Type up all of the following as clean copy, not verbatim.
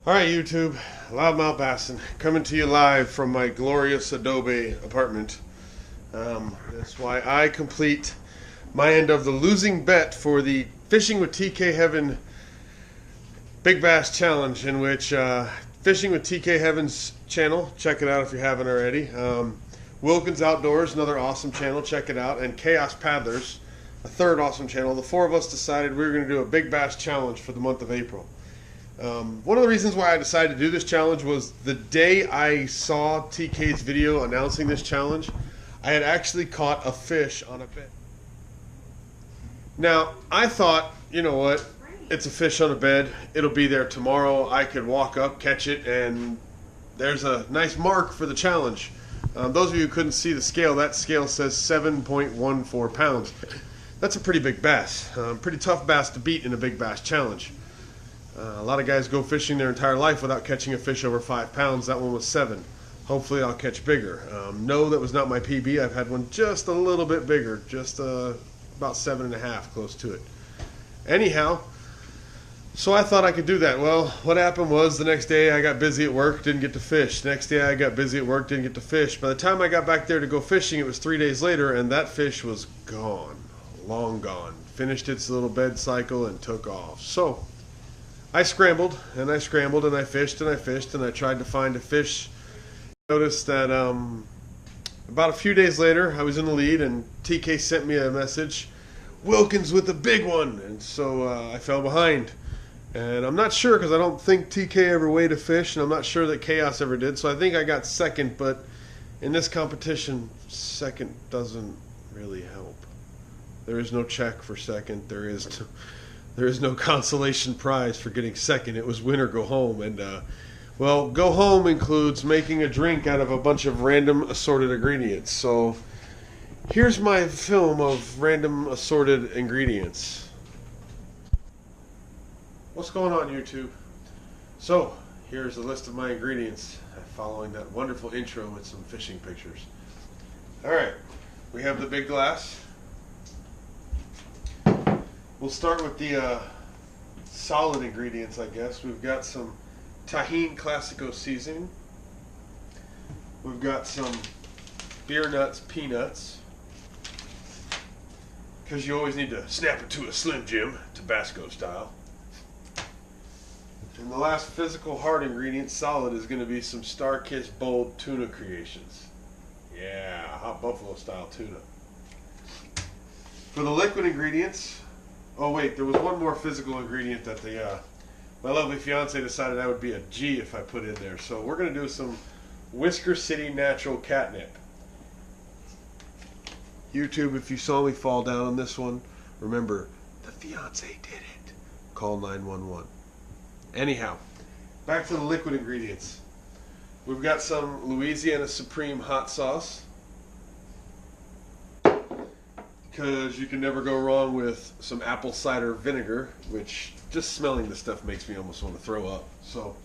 Alright, YouTube, Loudmouth Bassin, coming to you live from my glorious Adobe apartment. That's why I complete my end of the losing bet for the Fishing with TK Heaven Big Bass Challenge, in which Fishing with TK Heaven's channel, check it out if you haven't already. Wilkins Outdoors, another awesome channel, check it out. And Chaos Paddlers, a third awesome channel. The four of us decided we were going to do a Big Bass Challenge for the month of April. One of the reasons why I decided to do this challenge was the day I saw TK's video announcing this challenge, I had actually caught a fish on a bed. Now, I thought, you know what, it's a fish on a bed, it'll be there tomorrow, I could walk up, catch it, and there's a nice mark for the challenge. Those of you who couldn't see the scale, that scale says 7.14 pounds. That's a pretty big bass, pretty tough bass to beat in a Big Bass Challenge. A lot of guys go fishing their entire life without catching a fish over 5 pounds. That one was 7. Hopefully I'll catch bigger. No, that was not my PB. I've had one just a little bit bigger, just about 7.5, close to it. Anyhow, so I thought I could do that. Well, what happened was the next day I got busy at work, didn't get to fish. Next day I got busy at work, didn't get to fish. By the time I got back there to go fishing, it was 3 days later, and that fish was gone, long gone. Finished its little bed cycle and took off. So I scrambled and I scrambled and I fished and I fished and I tried to find a fish. Noticed that about a few days later I was in the lead and TK sent me a message, Wilkins with a big one, and so I fell behind. And I'm not sure, because I don't think TK ever weighed a fish, and I'm not sure that Chaos ever did, so I think I got second, but in this competition, second doesn't really help. There is no check for second. There is no consolation prize for getting second. It was win or go home. And, well, go home includes making a drink out of a bunch of random assorted ingredients. So here's my film of random assorted ingredients. What's going on, YouTube? So here's a list of my ingredients following that wonderful intro with some fishing pictures. Alright, we have the big glass. We'll start with the solid ingredients, I guess. We've got some Tajín Classico seasoning. We've got some beer nuts, peanuts, because you always need to snap it to a Slim Jim, Tabasco style. And the last physical hard ingredient, solid, is going to be some Star-Kissed Bold tuna creations. Yeah, hot buffalo style tuna. For the liquid ingredients, oh wait, there was one more physical ingredient that my lovely fiance decided I would be a G if I put in there. So we're going to do some Whisker City Natural Catnip. YouTube, if you saw me fall down on this one, remember, the fiance did it. Call 911. Anyhow, back to the liquid ingredients. We've got some Louisiana Supreme hot sauce, because you can never go wrong with some apple cider vinegar, which just smelling the stuff makes me almost want to throw up. So,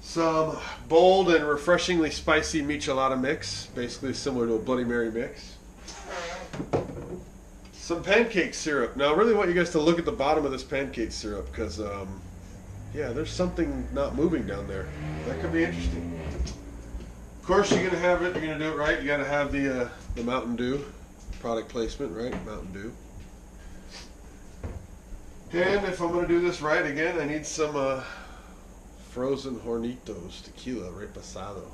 some bold and refreshingly spicy michelada mix, basically similar to a Bloody Mary mix. Some pancake syrup. Now I really want you guys to look at the bottom of this pancake syrup, because yeah, there's something not moving down there. That could be interesting. Of course, you're gonna have it. You're gonna do it right. You gotta have the Mountain Dew. Product placement, right? Mountain Dew. And if I'm going to do this right again, I need some frozen Hornitos tequila reposado.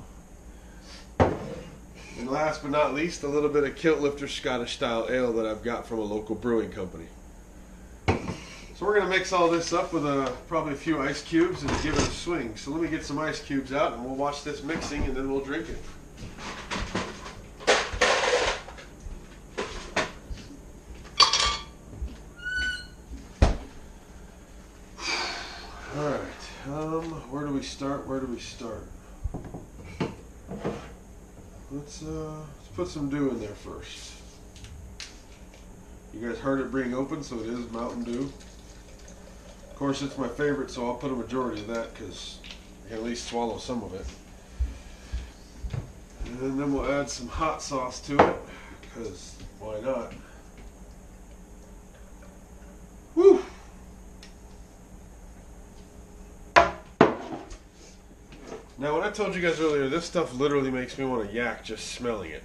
And last but not least, a little bit of Kilt Lifter Scottish style ale that I've got from a local brewing company. So we're going to mix all this up with probably a few ice cubes and give it a swing. So let me get some ice cubes out and we'll watch this mixing and then we'll drink it. Where do we start? Where do we start? Let's put some dew in there first. You guys heard it being open, so it is Mountain Dew. Of course, it's my favorite, so I'll put a majority of that because I can at least swallow some of it. And then we'll add some hot sauce to it, because why not? Woo! Now, when I told you guys earlier, this stuff literally makes me want to yak just smelling it.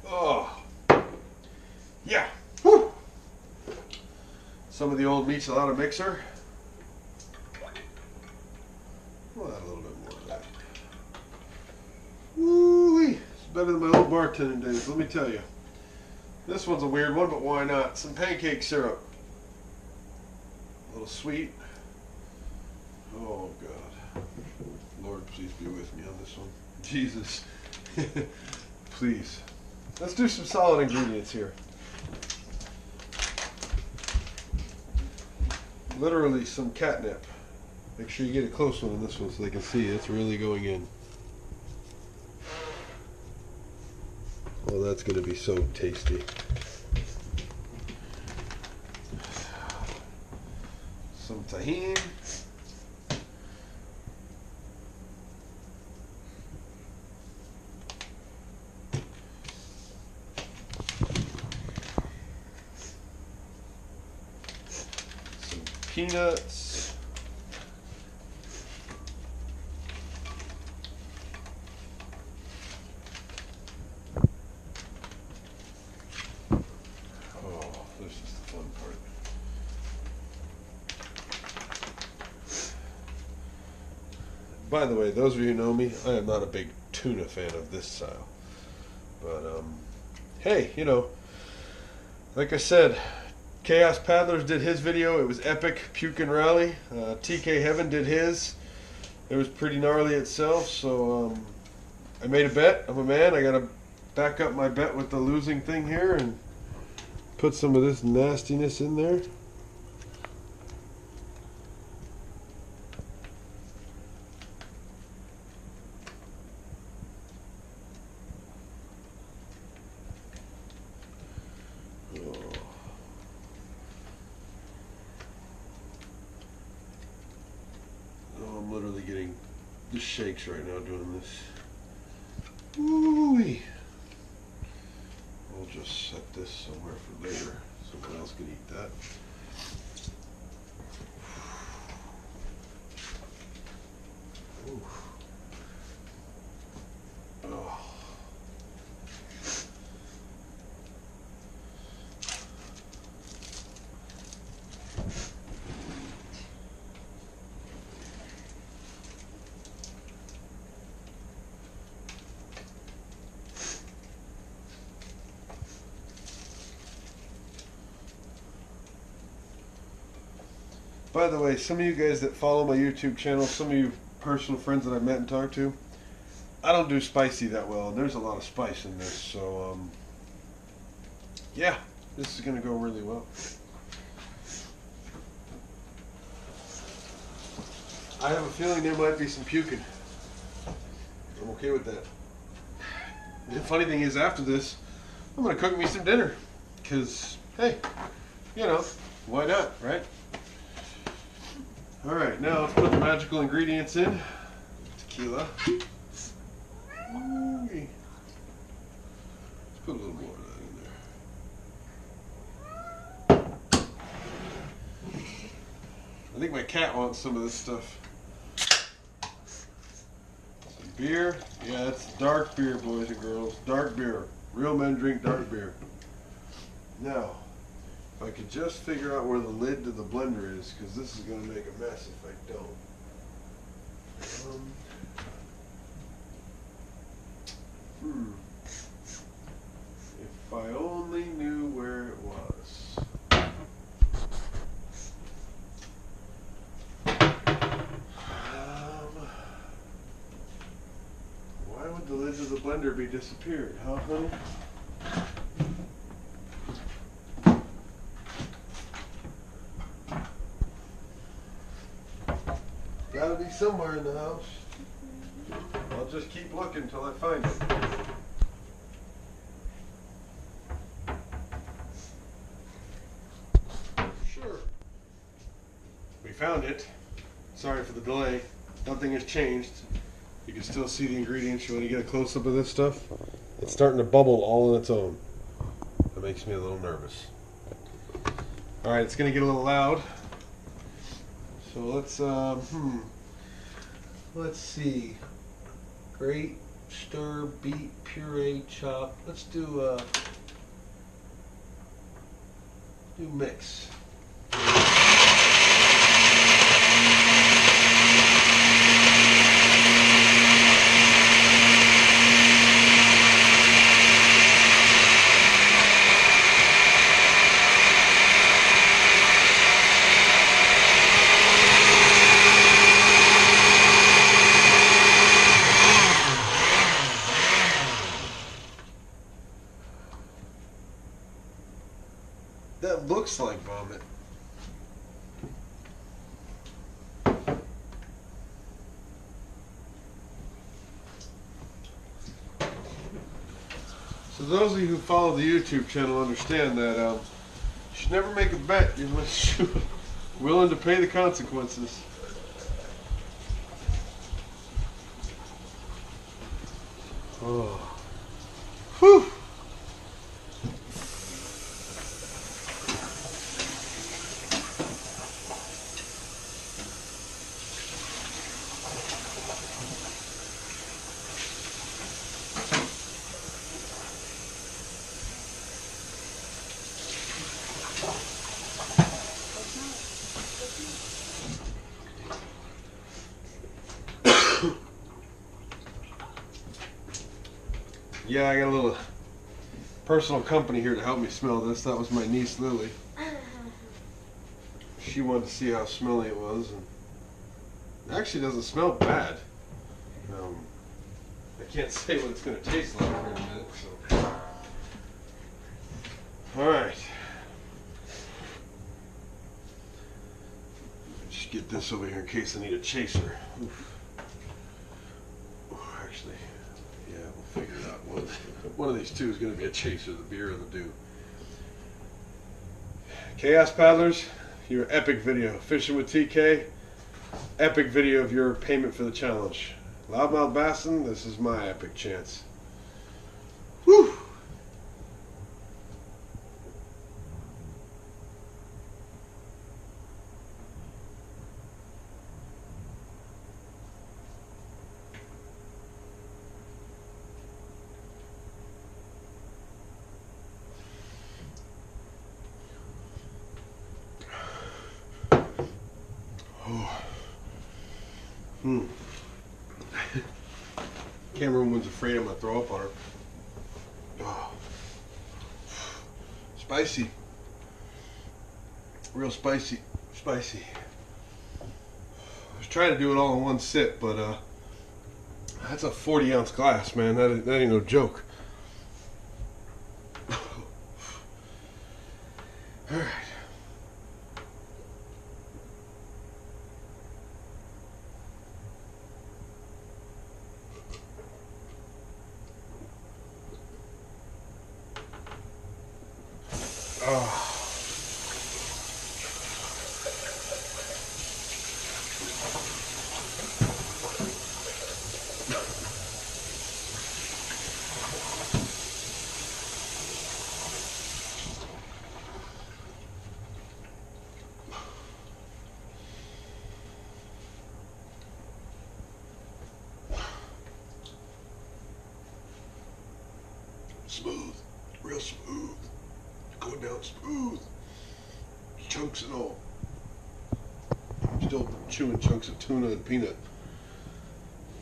Oh, yeah. Whew. Some of the old meat's allowed a mixer. We'll add a little bit more of that. Woo-wee. It's better than my old bartending days, let me tell you. This one's a weird one, but why not? Some pancake syrup. A little sweet. Oh, God. Lord, please be with me on this one. Jesus. Please. Let's do some solid ingredients here. Literally some catnip. Make sure you get a close one on this one so they can see it's really going in. Oh, that's going to be so tasty. Some tahini. Some peanuts. By the way, those of you who know me, I am not a big tuna fan of this style. But, hey, you know, like I said, Chaos Paddlers did his video. It was epic, Puke and Rally. TK Heaven did his. It was pretty gnarly itself, so I made a bet. I'm a man. I got to back up my bet with the losing thing here and put some of this nastiness in there. I'm literally getting the shakes right now doing this. Woo-wee. We'll just set this somewhere for later. Someone else can eat that. Ooh. Oh. By the way, some of you guys that follow my YouTube channel, some of you personal friends that I met and talked to, I don't do spicy that well, and there's a lot of spice in this, so yeah, this is going to go really well. I have a feeling there might be some puking. I'm okay with that. The funny thing is, after this, I'm going to cook me some dinner, because, hey, you know, why not, right? Alright, now let's put the magical ingredients in. Tequila. Let's put a little more of that in there. I think my cat wants some of this stuff. Some beer. Yeah, it's dark beer, boys and girls. Dark beer. Real men drink dark beer. Now, if I could just figure out where the lid to the blender is, because this is going to make a mess if I don't. If I only knew where it was. Why would the lid to the blender be disappeared, huh, honey? Gotta be somewhere in the house. I'll just keep looking until I find it. Sure. We found it. Sorry for the delay. Nothing has changed. You can still see the ingredients. You want to get a close-up of this stuff? It's starting to bubble all on its own. That makes me a little nervous. Alright, it's going to get a little loud. So let's see. Grate, stir, beat, puree, chop. Let's do mix. That looks like vomit. So those of you who follow the YouTube channel understand that you should never make a bet unless you're willing to pay the consequences. Oh. Whew. Yeah, I got a little personal company here to help me smell this. That was my niece Lily. She wanted to see how smelly it was, and it actually doesn't smell bad. I can't say what it's going to taste like here in a minute. So, all right. Just get this over here in case I need a chaser. Oof. Actually, yeah, we'll figure it out. One of these two is going to be a chaser, the beer or the dew. Chaos Paddlers, your epic video. Fishing with TK, epic video of your payment for the challenge. Loudmouth Bassin, this is my epic chance. Whew! Camerawoman's afraid I'm going to throw up on her. Oh. Spicy. Real spicy. Spicy. I was trying to do it all in one sip, but that's a 40-ounce glass, man. That ain't no joke. All right. Oh. Smooth, real smooth. Going down smooth. Chunks and all. I'm still chewing chunks of tuna and peanut.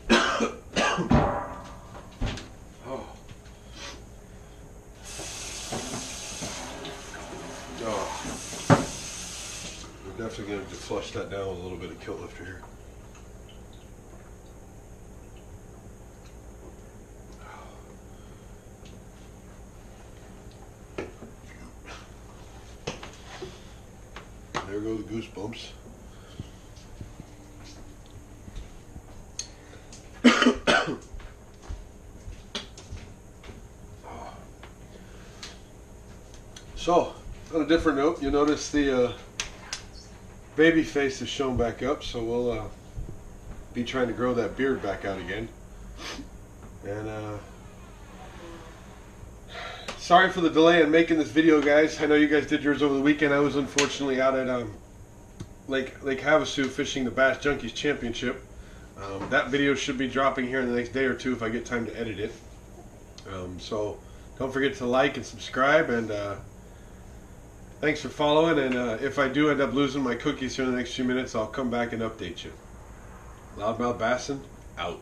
Oh. Oh. We're definitely going to flush that down with a little bit of Kilt Lifter here. There go the goosebumps. So, on a different note, you notice the baby face is shown back up, so we'll be trying to grow that beard back out again. And sorry for the delay in making this video, guys. I know you guys did yours over the weekend. I was unfortunately out at Lake Havasu fishing the Bass Junkies Championship. That video should be dropping here in the next day or two if I get time to edit it. So don't forget to like and subscribe, and thanks for following. And if I do end up losing my cookies here in the next few minutes, I'll come back and update you. Loudmouth Bassin', out.